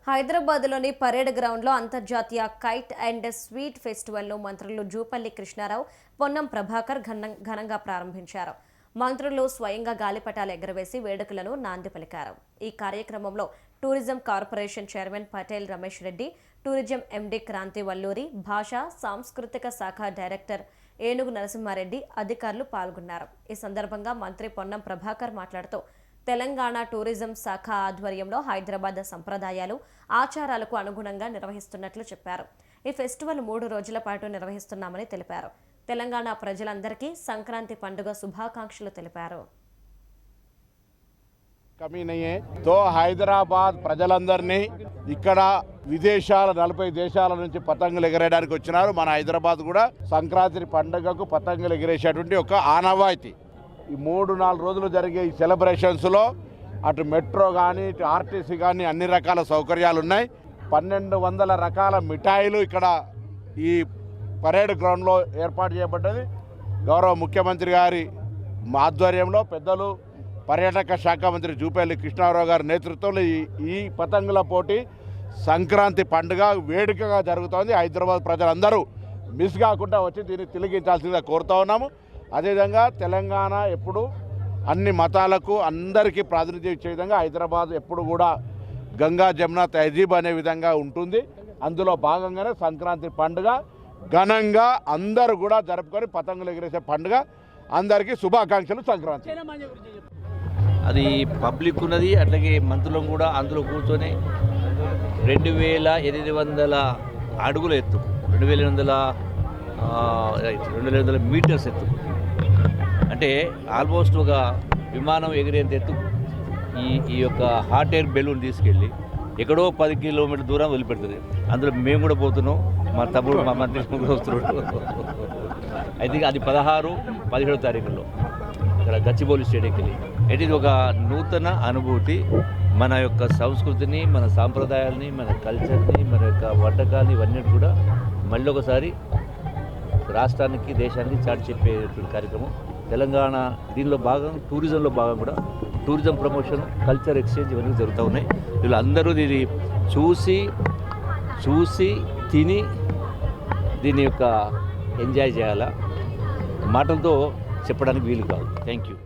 హైదరాబాద్లోని పరేడ్ గ్రౌండ్లో అంతర్జాతీయ కైట్ అండ్ స్వీట్ ఫెస్టివల్ను మంత్రులు జూపల్లి కృష్ణారావు, పొన్నం ప్రభాకర్ ఘనంగా ప్రారంభించారు. మంత్రులు స్వయంగా గాలిపటాలు ఎగురవేసి వేడుకలను నాంది పలికారు. ఈ కార్యక్రమంలో tourism corporation chairman Patel Ramesh Reddy, tourism MD Kranthi Valluri, భాషా సాంస్కృతిక శాఖ డైరెక్టర్ ఏనుగు నరసింహారెడ్డి అధికారులు పాల్గొన్నారు. ఈ సందర్భంగా మంత్రి పొన్నం ప్రభాకర్ మాట్లాడుతూ తెలంగాణ టూరిజం శాఖ ఆధ్వర్యంలో హైదరాబాద్ సంప్రదాయాలు, ఆచారాలకు అనుగుణంగా నిర్వహిస్తున్నట్లు చెప్పారు. ఈ ఫెస్టివల్ 3 రోజుల పాటు నిర్వహిస్తున్నామని తెలిపారు. తెలంగాణ ప్రజలందరికీ సంక్రాంతి పండుగ శుభాకాంక్షలు తెలిపారు. హైదరాబాద్ ప్రజలందరినీ ఇక్కడ విదేశాల 40 దేశాల నుంచి పతంగులు ఎగరేయడానికి వచ్చినారు. మన హైదరాబాద్ కూడా సంక్రాంతి పండుగకు పతంగులు ఎగరేసేటువంటి ఒక ఆనవాయితీ. ఈ 3-4 రోజులు జరిగే ఈ సెలబ్రేషన్స్లో అటు మెట్రో కానీ ఇటు ఆర్టీసీ కానీ అన్ని రకాల సౌకర్యాలు ఉన్నాయి. 1200 రకాల మిఠాయిలు ఇక్కడ ఈ పరేడ్ గ్రౌండ్లో ఏర్పాటు చేయబడ్డది. గౌరవ ముఖ్యమంత్రి గారి ఆధ్వర్యంలో పెద్దలు పర్యాటక శాఖ మంత్రి జూపల్లి కృష్ణారావు గారి నేతృత్వంలో ఈ పతంగుల పోటీ సంక్రాంతి పండుగ వేడుకగా జరుగుతోంది. హైదరాబాద్ ప్రజలందరూ మిస్ కాకుండా వచ్చి దీన్ని తిలకించాల్సిందిగా కోరుతూ ఉన్నాము. అదేవిధంగా తెలంగాణ ఎప్పుడు అన్ని మతాలకు అందరికీ ప్రాతినిధ్యం ఇచ్చే విధంగా హైదరాబాద్ ఎప్పుడు కూడా గంగా జమున తహజీబ్ అనే విధంగా ఉంటుంది. అందులో భాగంగానే సంక్రాంతి పండుగ ఘనంగా అందరూ కూడా జరుపుకొని పతంగులు ఎగిరేసే పండుగ. అందరికీ శుభాకాంక్షలు. సంక్రాంతి అది పబ్లిక్ ఉన్నది, అట్లాగే మంత్రులం కూడా అందులో కూర్చొని 2800 అడుగుల ఎత్తు, 2800 మీటర్స్ ఎత్తు, అంటే ఆల్మోస్ట్ ఒక విమానం ఎగిరేంత ఎత్తు ఈ యొక్క హాట్ ఎయిర్ బెలూన్ తీసుకెళ్ళి ఎక్కడో 10 కిలోమీటర్ దూరం వదిలిపెడుతుంది. అందులో మేము కూడా పోతున్నాం, మా తమ్ముడు మా మంత్రి కూడా వస్తున్నాడు. అయితే అది 16-17 తారీఖుల్లో ఇక్కడ గచ్చిబౌలి స్టేడియంకి వెళ్ళి ఇది ఒక నూతన అనుభూతి. మన యొక్క సంస్కృతిని, మన సాంప్రదాయాలని, మన కల్చర్ని, మన యొక్క వంటకాలని ఇవన్నీ కూడా మళ్ళీ ఒకసారి రాష్ట్రానికి, దేశానికి చాటి చెప్పేటువంటి కార్యక్రమం. తెలంగాణ దీనిలో భాగం, టూరిజంలో భాగం కూడా టూరిజం ప్రమోషన్, కల్చర్ ఎక్స్చేంజ్ ఇవన్నీ జరుగుతూ ఉన్నాయి. వీళ్ళందరూ దీన్ని చూసి తిని దీని యొక్క ఎంజాయ్ చేయాలా, మాటలతో చెప్పడానికి వీలు కాదు. Thank you.